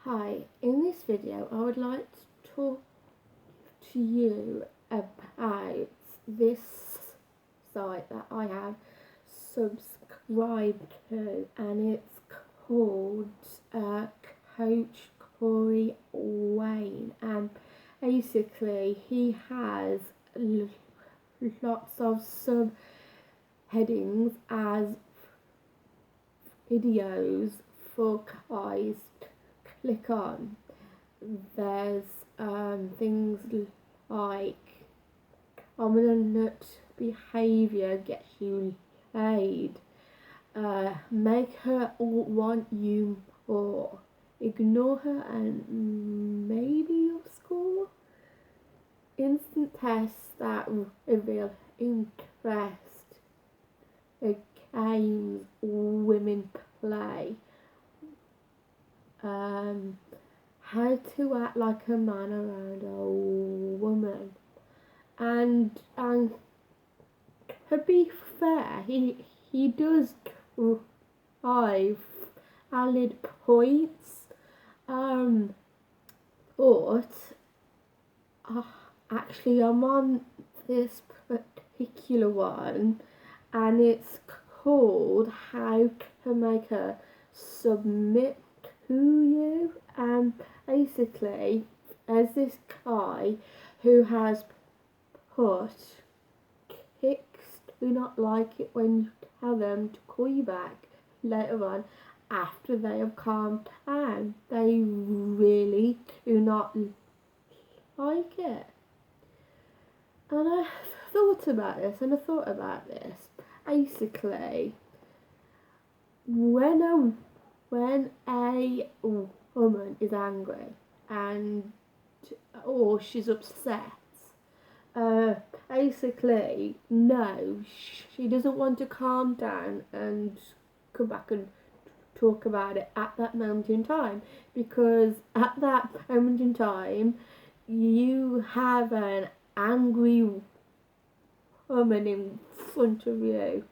Hi, in this video I would like to talk to you about this site that I have subscribed to, and it's called Coach Corey Wayne, and basically he has lots of subheadings as videos for guys to click on. There's things like dominant behaviour gets you laid, make her want you more, ignore her and maybe you'll score, instant tests that reveal interest, the games women play, how to act like a man around a woman, and to be fair, he does five valid points, but actually I'm on this particular one, and it's called How to Make Her Submit to You. And basically, there's this guy who has put chicks do not like it when you tell them to call you back later on after they have calmed down. They really do not like it. And I thought about this, Basically, when a woman is angry or she's upset, basically, no, she doesn't want to calm down and come back and talk about it at that moment in time, because at that moment in time you have an angry woman in front of you,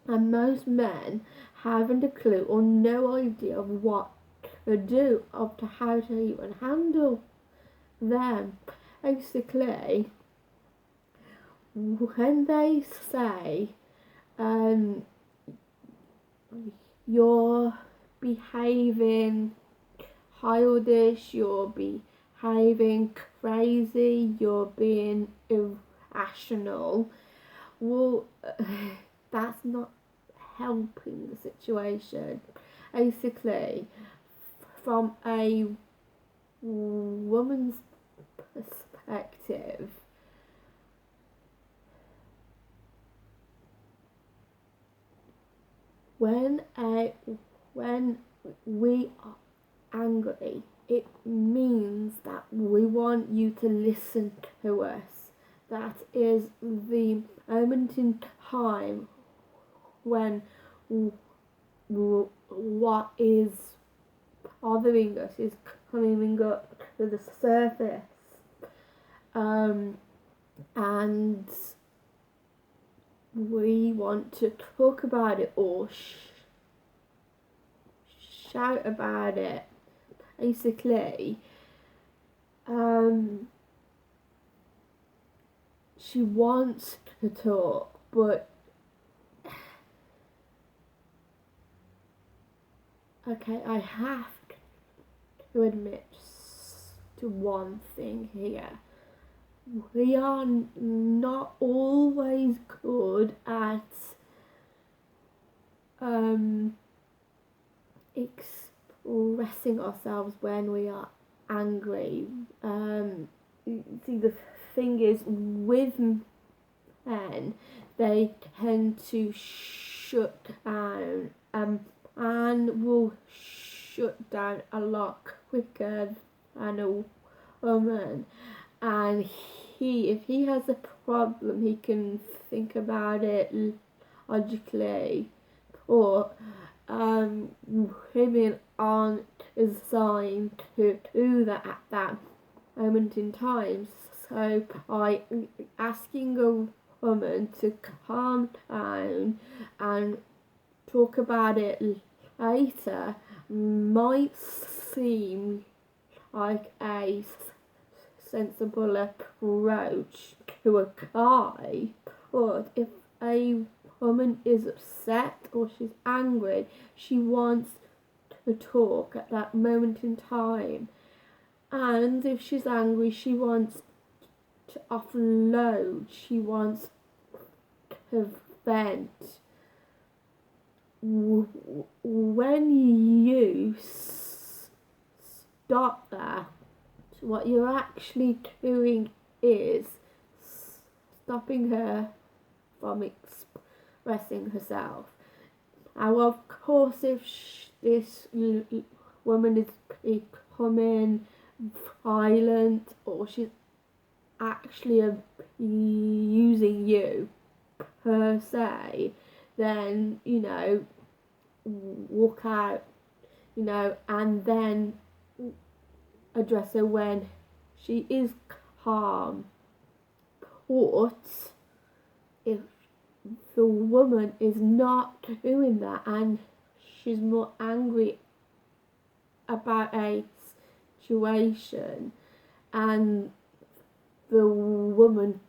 and most men haven't a clue or no idea of what to do, of to how to even handle them. Basically, when they say you're behaving childish, you're behaving crazy, you're being irrational, well, that's not helping the situation. Basically, from a woman's perspective, when we are angry, it means that we want you to listen to us. That is the moment in time when what is bothering us is coming up to the surface, and we want to talk about it or shout about it. Basically, she wants to talk, but okay, I have to admit to one thing here. We are not always good at expressing ourselves when we are angry. See, the thing is, with men, they tend to shut down, and will shut down a lot quicker than a woman. And if he has a problem, he can think about it logically. Or women aren't designed to do that at that moment in time. So by asking a woman to calm down and talk about it later might seem like a sensible approach to a guy. But if a woman is upset or she's angry, she wants to talk at that moment in time. And if she's angry, she wants to offload, she wants to vent. When you stop that, what you're actually doing is stopping her from expressing herself. Now, of course, if this woman is becoming violent or she's actually using you per se, then walk out, and then address her when she is calm. But if the woman is not doing that and she's more angry about a situation, and the woman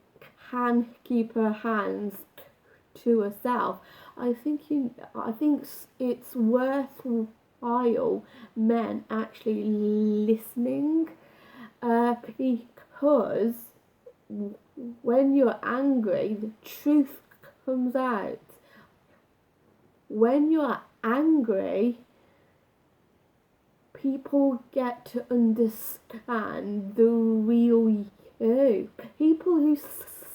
can keep her hands to herself, I think it's worthwhile men actually listening, because when you're angry, the truth comes out. When you're angry, people get to understand the real you. People who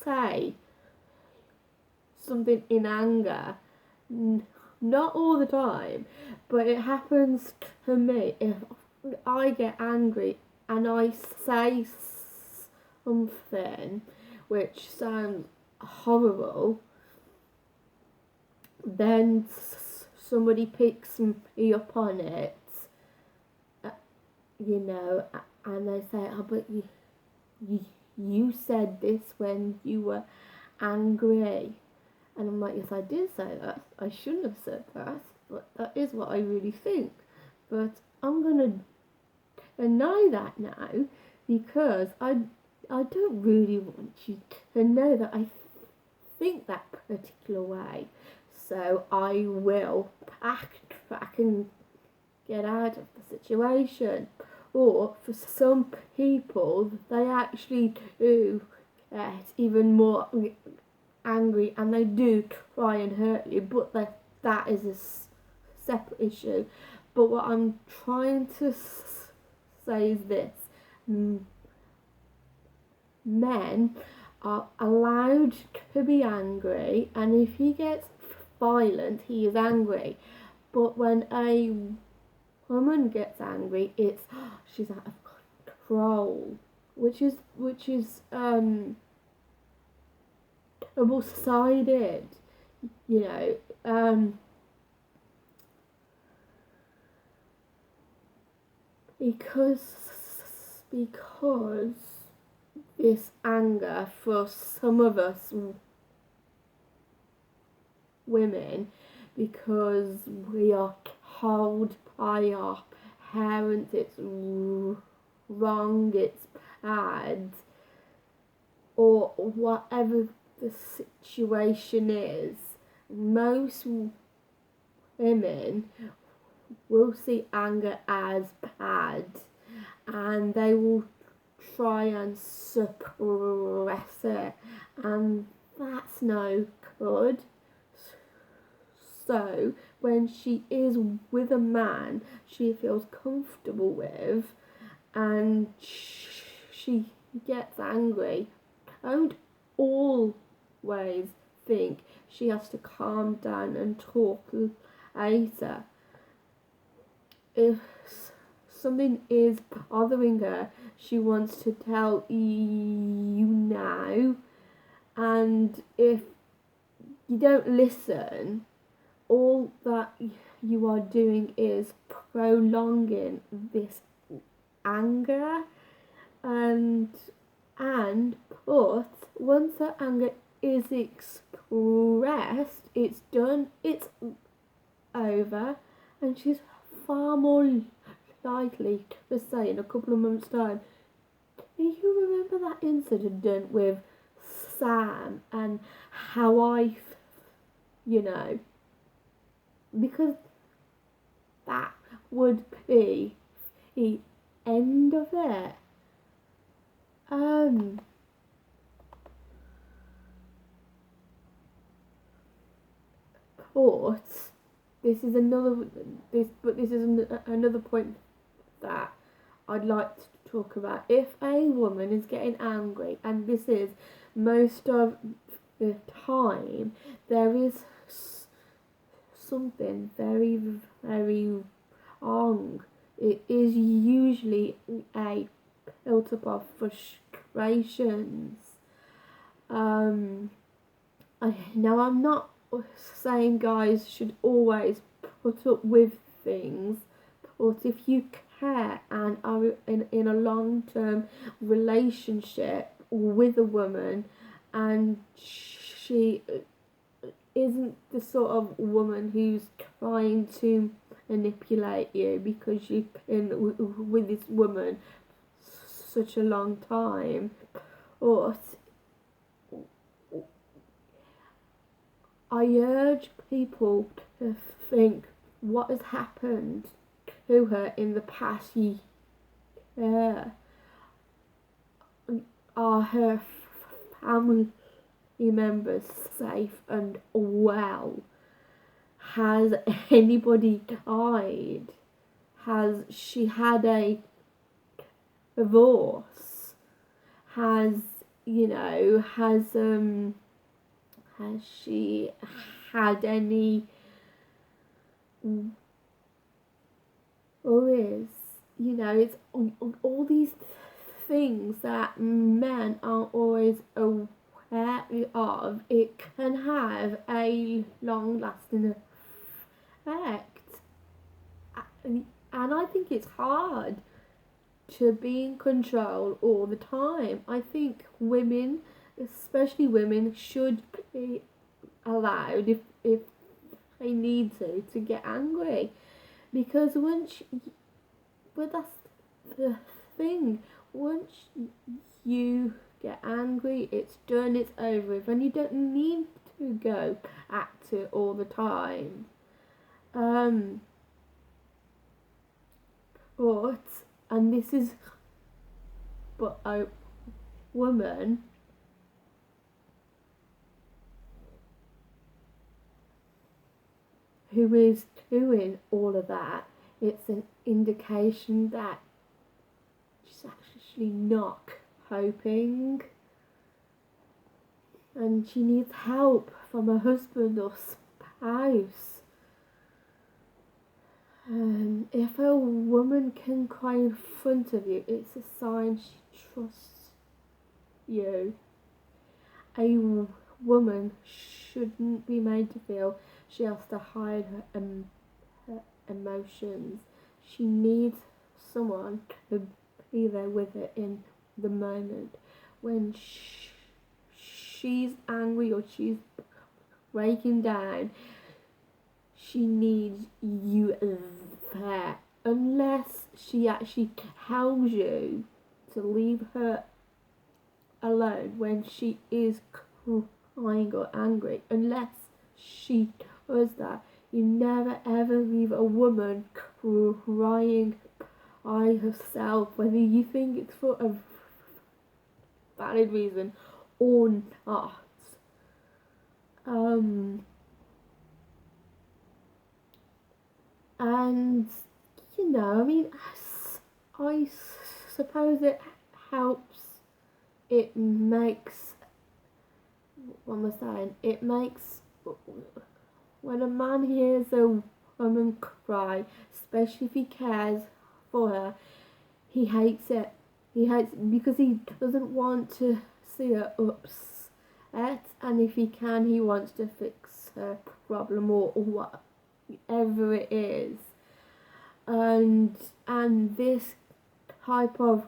say something in anger, not all the time, but it happens to me. If I get angry and I say something which sounds horrible, then somebody picks me up on it, and they say, "Oh, but you said this when you were angry." And I'm like, yes, I did say that. I shouldn't have said that, but that is what I really think. But I'm going to deny that now, because I don't really want you to know that I think that particular way. So I will backtrack and get out of the situation. Or for some people, they actually do get even more angry and they do try and hurt you, but that is a separate issue. But what I'm trying to say is this: men are allowed to be angry, and if he gets violent, he is angry. But when a woman gets angry, it's she's out of control, which is double-sided, because this anger for some of us women, because we are told by our parents it's wrong, it's bad, or whatever the situation is, most women will see anger as bad and they will try and suppress it, and that's no good. So when she is with a man she feels comfortable with and she gets angry, don't always think she has to calm down and talk later. If something is bothering her, she wants to tell you now, and if you don't listen, all that you are doing is prolonging this anger, but once the anger is expressed, it's done, it's over, and she's far more likely to say in a couple of months' time, do you remember that incident with Sam and how you know, because that would be the end of it. But this is another point that I'd like to talk about. If a woman is getting angry, and this is most of the time, there is something very, very wrong. It is usually a built up of frustrations. Now I'm not saying guys should always put up with things, but if you care and are in a long-term relationship with a woman and she isn't the sort of woman who's trying to manipulate you because you've been with this woman such a long time, or I urge people to think what has happened to her in the past year. Are her family members safe and well? Has anybody died? Has she had a divorce? Has she had any worries? It's all these things that men aren't always aware of. It can have a long-lasting effect, and I think it's hard to be in control all the time. I think women, especially women, should be allowed, if they need to get angry, because but that's the thing. Once you get angry, it's done, it's over with, and you don't need to go at it all the time. But a woman who is doing all of that, it's an indication that she's actually not coping, and she needs help from her husband or spouse. If a woman can cry in front of you, it's a sign she trusts you. A woman shouldn't be made to feel she has to hide her emotions. She needs someone to be there with her in the moment. When she's angry or she's breaking down, she needs you there. Unless she actually tells you to leave her alone when she is crying or angry, unless she does that, you never ever leave a woman crying by herself, whether you think it's for a valid reason or not. And I suppose it helps. It makes, what am I saying? It makes, when a man hears a woman cry, especially if he cares for her, he hates it. He hates it because he doesn't want to see her upset, and if he can, he wants to fix her problem or whatever it is. And this type of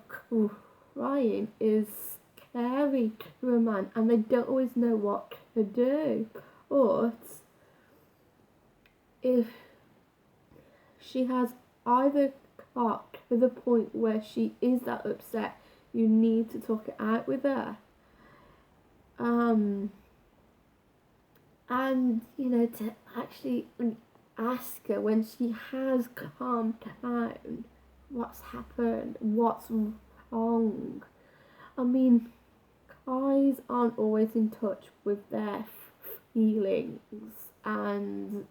crying is scary to a man, and they don't always know what to do. But if she has either got to the point where she is that upset, you need to talk it out with her. And to actually ask her when she has calmed down what's happened, what's wrong. I mean, guys aren't always in touch with their feelings, and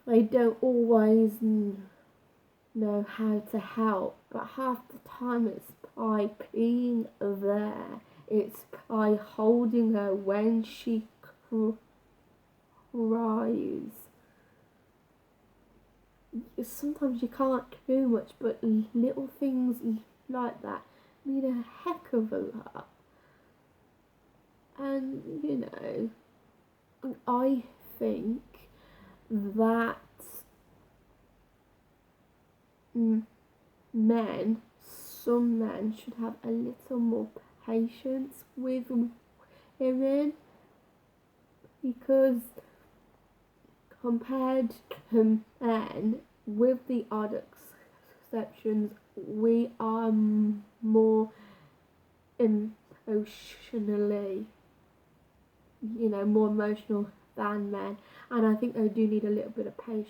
they don't always know how to help, but half the time it's by being there, it's by holding her when she cries. Sometimes you can't do much, but little things like that mean a heck of a lot. And I think that some men should have a little more patience with women, because compared to men, with the odd exceptions, we are more emotionally, more emotional than men, and I think they do need a little bit of patience.